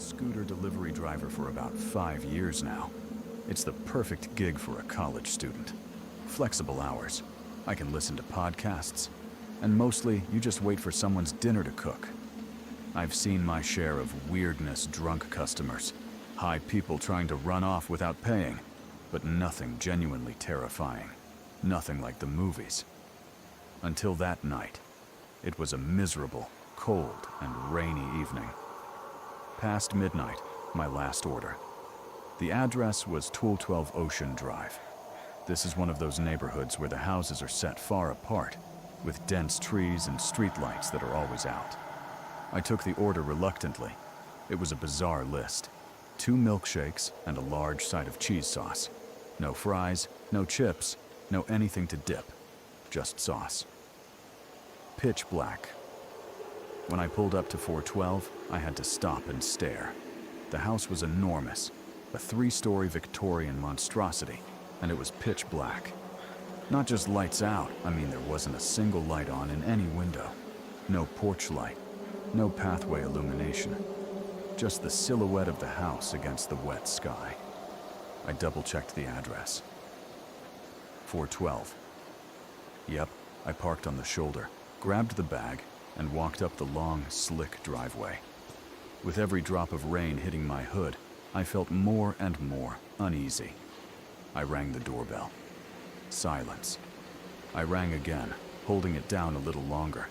scooter delivery driver for about 5 years now. It's the perfect gig for a college student. Flexible hours. I can listen to podcasts. And mostly, you just wait for someone's dinner to cook. I've seen my share of weirdness drunk customers. High people trying to run off without paying. But nothing genuinely terrifying. Nothing like the movies. Until that night. It was a miserable, cold, and rainy evening. Past midnight, my last order. The address was 212 Ocean Drive. This is one of those neighborhoods where the houses are set far apart, with dense trees and streetlights that are always out. I took the order reluctantly. It was a bizarre list. 2 milkshakes and a large side of cheese sauce. No fries, no chips, no anything to dip. Just sauce. Pitch black. When I pulled up to 412, I had to stop and stare. The house was enormous, a 3-story Victorian monstrosity, and it was pitch black. Not just lights out, I mean there wasn't a single light on in any window. No porch light, no pathway illumination. Just the silhouette of the house against the wet sky. I double-checked the address. 412. Yep, I parked on the shoulder, grabbed the bag, and walked up the long, slick driveway. With every drop of rain hitting my hood, I felt more and more uneasy. I rang the doorbell. Silence. I rang again, holding it down a little longer.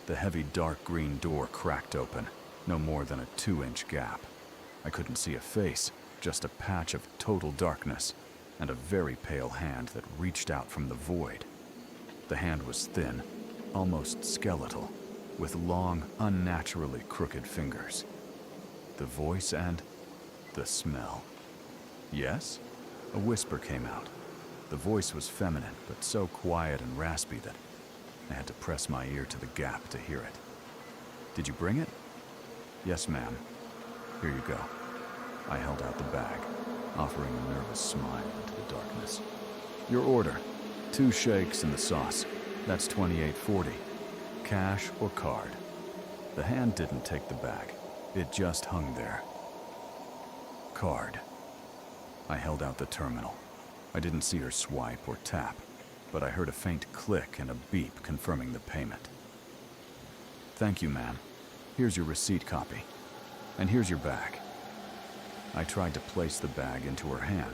The heavy dark green door cracked open, no more than a 2-inch gap. I couldn't see a face, just a patch of total darkness, and a very pale hand that reached out from the void. The hand was thin, almost skeletal, with long, unnaturally crooked fingers. The voice and the smell. Yes? A whisper came out. The voice was feminine, but so quiet and raspy that I had to press my ear to the gap to hear it. Did you bring it? Yes, ma'am. Here you go. I held out the bag, offering a nervous smile into the darkness. Your order. 2 shakes and the sauce. That's $28.40. Cash or card. The hand didn't take the bag. It just hung there. Card. I held out the terminal. I didn't see her swipe or tap, but I heard a faint click and a beep confirming the payment. Thank you, ma'am. Here's your receipt copy. And here's your bag. I tried to place the bag into her hand,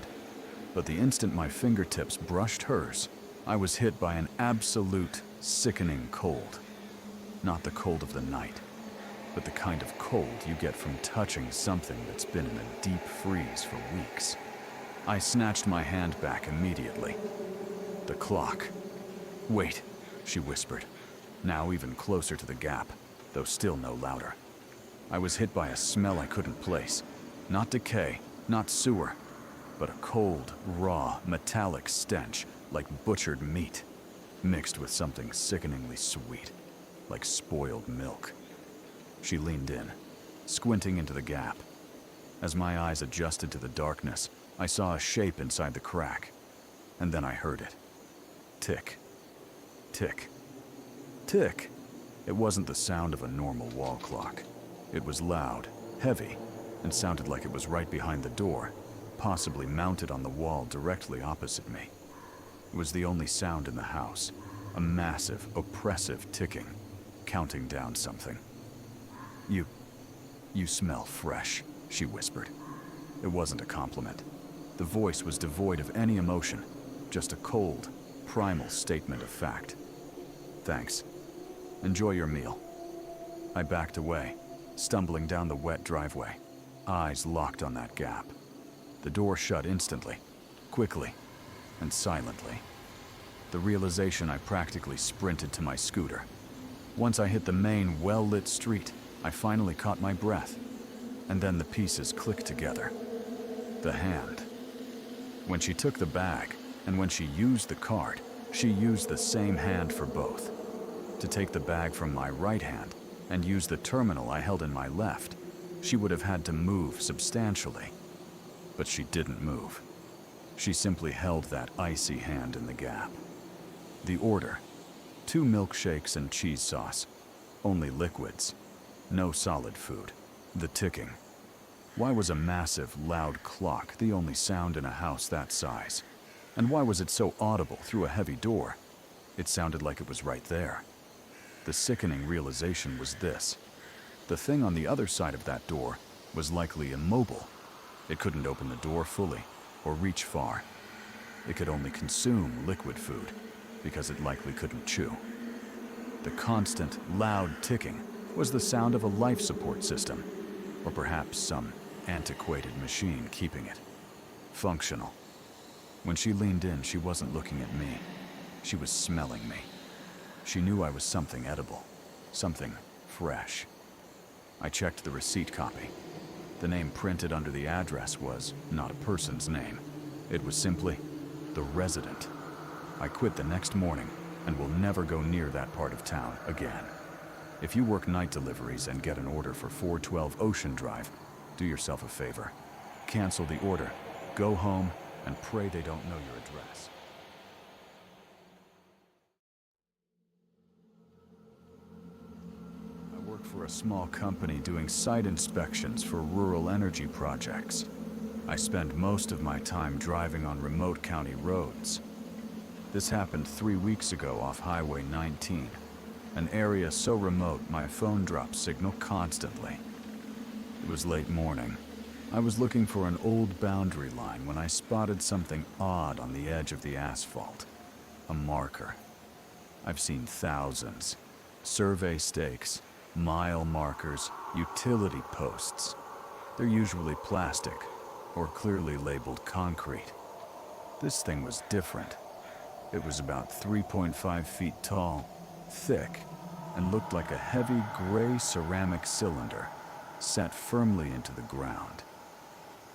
but the instant my fingertips brushed hers, I was hit by an absolute, sickening cold. Not the cold of the night, but the kind of cold you get from touching something that's been in a deep freeze for weeks. I snatched my hand back immediately. The clock. Wait, she whispered, now even closer to the gap, though still no louder. I was hit by a smell I couldn't place. Not decay, not sewer, but a cold, raw, metallic stench like butchered meat, mixed with something sickeningly sweet, like spoiled milk. She leaned in, squinting into the gap. As my eyes adjusted to the darkness, I saw a shape inside the crack, and then I heard it. Tick. Tick. Tick. It wasn't the sound of a normal wall clock. It was loud, heavy, and sounded like it was right behind the door, possibly mounted on the wall directly opposite me. It was the only sound in the house, a massive, oppressive ticking, counting down something. You smell fresh, she whispered. It wasn't a compliment. The voice was devoid of any emotion, just a cold, primal statement of fact. Thanks. Enjoy your meal. I backed away, stumbling down the wet driveway, eyes locked on that gap. The door shut instantly, quickly, and silently. The realization I practically sprinted to my scooter. Once I hit the main, well-lit street, I finally caught my breath, and then the pieces clicked together. The hand. When she took the bag, and when she used the card, she used the same hand for both. To take the bag from my right hand and use the terminal I held in my left, she would have had to move substantially. But she didn't move. She simply held that icy hand in the gap. The order: 2 milkshakes and cheese sauce. Only liquids. No solid food. The ticking. Why was a massive, loud clock the only sound in a house that size? And why was it so audible through a heavy door? It sounded like it was right there. The sickening realization was this: the thing on the other side of that door was likely immobile. It couldn't open the door fully or reach far. It could only consume liquid food because it likely couldn't chew. The constant, loud ticking was the sound of a life support system, or perhaps some antiquated machine keeping it functional. When she leaned in, she wasn't looking at me. She was smelling me. She knew I was something edible, something fresh. I checked the receipt copy. The name printed under the address was not a person's name. It was simply the resident. I quit the next morning and will never go near that part of town again. If you work night deliveries and get an order for 412 Ocean Drive, do yourself a favor. Cancel the order, go home, and pray they don't know your address. I work for a small company doing site inspections for rural energy projects. I spend most of my time driving on remote county roads. This happened 3 weeks ago off Highway 19, an area so remote my phone drops signal constantly. It was late morning. I was looking for an old boundary line when I spotted something odd on the edge of the asphalt. A marker. I've seen thousands. Survey stakes, mile markers, utility posts. They're usually plastic or clearly labeled concrete. This thing was different. It was about 3.5 feet tall, thick, and looked like a heavy gray ceramic cylinder set firmly into the ground.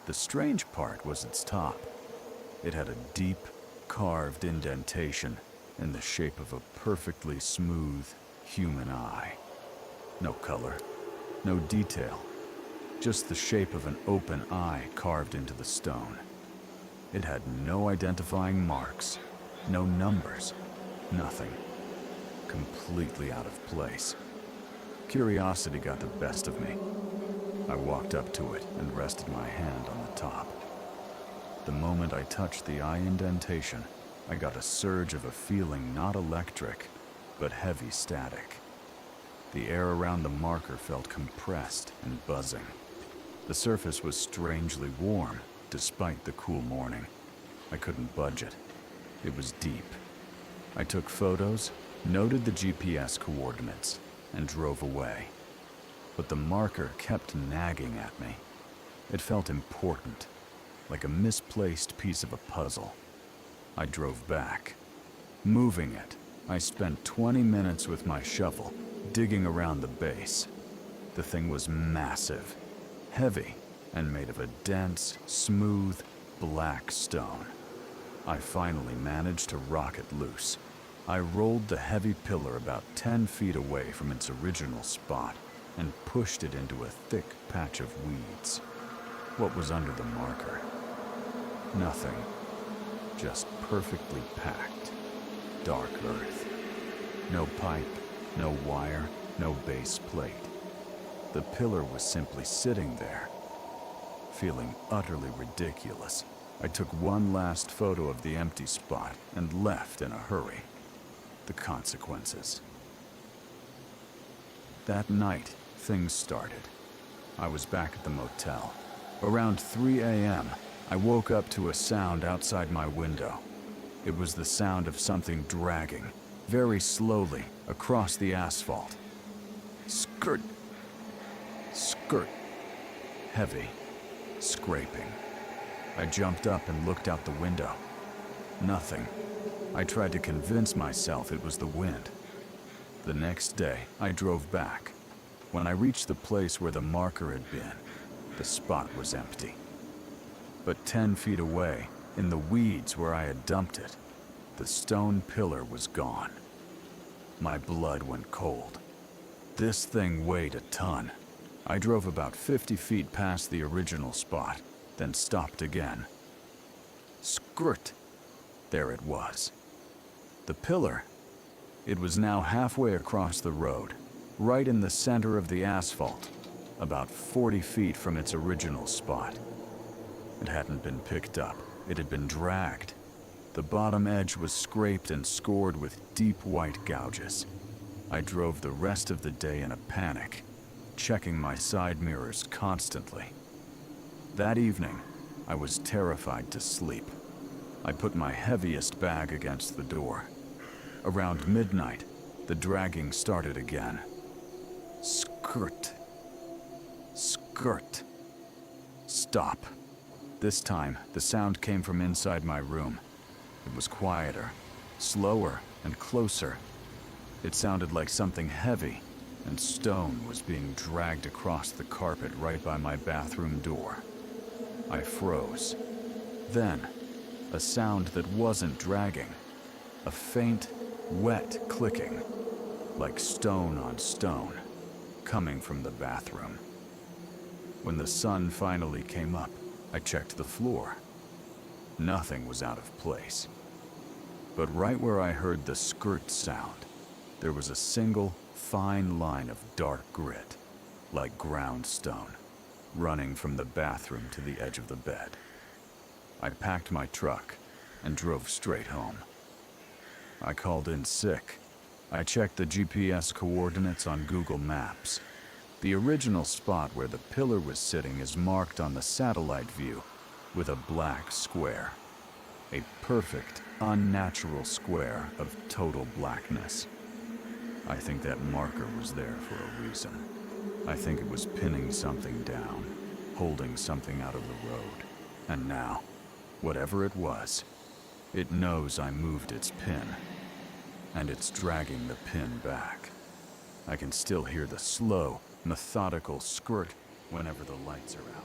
The strange part was its top. It had a deep, carved indentation in the shape of a perfectly smooth human eye. No color, no detail, just the shape of an open eye carved into the stone. It had no identifying marks, no numbers, nothing. Completely out of place. Curiosity got the best of me. I walked up to it and rested my hand on the top. The moment I touched the eye indentation, I got a surge of a feeling not electric, but heavy static. The air around the marker felt compressed and buzzing. The surface was strangely warm, despite the cool morning. I couldn't budge it. It was deep. I took photos, noted the GPS coordinates, and drove away. But the marker kept nagging at me. It felt important, like a misplaced piece of a puzzle. I drove back. Moving it, I spent 20 minutes with my shovel, digging around the base. The thing was massive, heavy, and made of a dense, smooth, black stone. I finally managed to rock it loose. I rolled the heavy pillar about 10 feet away from its original spot and pushed it into a thick patch of weeds. What was under the marker? Nothing. Just perfectly packed. Dark earth. No pipe, no wire, no base plate. The pillar was simply sitting there. Feeling utterly ridiculous, I took one last photo of the empty spot and left in a hurry. The consequences. That night, things started. I was back at the motel. Around 3 a.m., I woke up to a sound outside my window. It was the sound of something dragging, very slowly, across the asphalt. Skirt. Skirt. Heavy. Scraping. I jumped up and looked out the window. Nothing. I tried to convince myself it was the wind. The next day, I drove back. When I reached the place where the marker had been, the spot was empty. But 10 feet away, in the weeds where I had dumped it, the stone pillar was gone. My blood went cold. This thing weighed a ton. I drove about 50 feet past the original spot, then stopped again. Skirt! There it was. The pillar. It was now halfway across the road, right in the center of the asphalt. about 40 feet from its original spot. It hadn't been picked up, it had been dragged. The bottom edge was scraped and scored with deep white gouges. I drove the rest of the day in a panic, checking my side mirrors constantly. That evening, I was terrified to sleep. I put my heaviest bag against the door. Around midnight, the dragging started again. Skirt. Skirt. Stop. This time, the sound came from inside my room. It was quieter, slower, and closer. It sounded like something heavy and stone was being dragged across the carpet right by my bathroom door. I froze. Then, a sound that wasn't dragging. A faint, wet clicking, like stone on stone, coming from the bathroom. When the sun finally came up, I checked the floor. Nothing was out of place. But right where I heard the skirt sound, there was a single, fine line of dark grit, like ground stone, running from the bathroom to the edge of the bed. I packed my truck and drove straight home. I called in sick. I checked the GPS coordinates on Google Maps. The original spot where the pillar was sitting is marked on the satellite view with a black square. A perfect, unnatural square of total blackness. I think that marker was there for a reason. I think it was pinning something down, holding something out of the road. And now, whatever it was, it knows I moved its pin, and it's dragging the pin back. I can still hear the slow, methodical skirt whenever the lights are out.